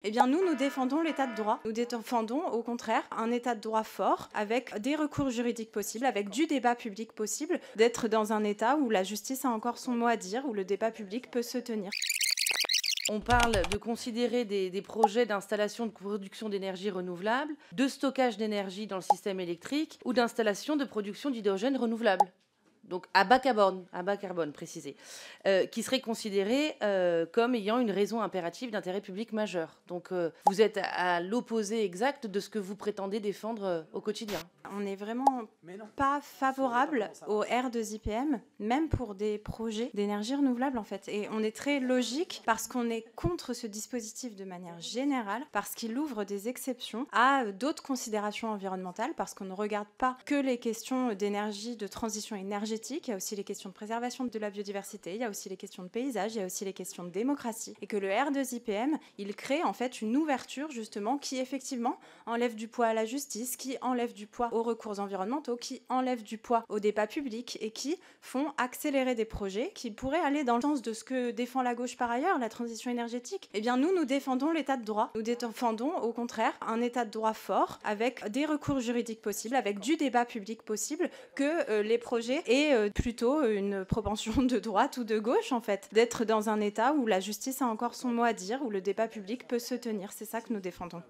Eh bien, nous défendons l'état de droit. Nous défendons, au contraire, un état de droit fort, avec des recours juridiques possibles, avec du débat public possible, d'être dans un état où la justice a encore son mot à dire, où le débat public peut se tenir. On parle de considérer des projets d'installation de production d'énergie renouvelable, de stockage d'énergie dans le système électrique ou d'installation de production d'hydrogène renouvelable. Donc à bas carbone précisé, qui serait considéré comme ayant une raison impérative d'intérêt public majeur. Donc vous êtes à l'opposé exact de ce que vous prétendez défendre au quotidien. On n'est vraiment pas favorable au R2IPM, même pour des projets d'énergie renouvelable en fait. Et on est très logique parce qu'on est contre ce dispositif de manière générale, parce qu'il ouvre des exceptions à d'autres considérations environnementales, parce qu'on ne regarde pas que les questions d'énergie, de transition énergétique. Il y a aussi les questions de préservation de la biodiversité, il y a aussi les questions de paysage, il y a aussi les questions de démocratie. Et que le R2IPM, il crée en fait une ouverture justement qui effectivement enlève du poids à la justice, qui enlève du poids aux recours environnementaux, qui enlèvent du poids au débat public et qui font accélérer des projets qui pourraient aller dans le sens de ce que défend la gauche par ailleurs, la transition énergétique. Eh bien nous défendons l'état de droit. Nous défendons au contraire un état de droit fort, avec des recours juridiques possibles, avec du débat public possible, que les projets aient plutôt une propension de droite ou de gauche en fait, d'être dans un état où la justice a encore son mot à dire, où le débat public peut se tenir. C'est ça que nous défendons.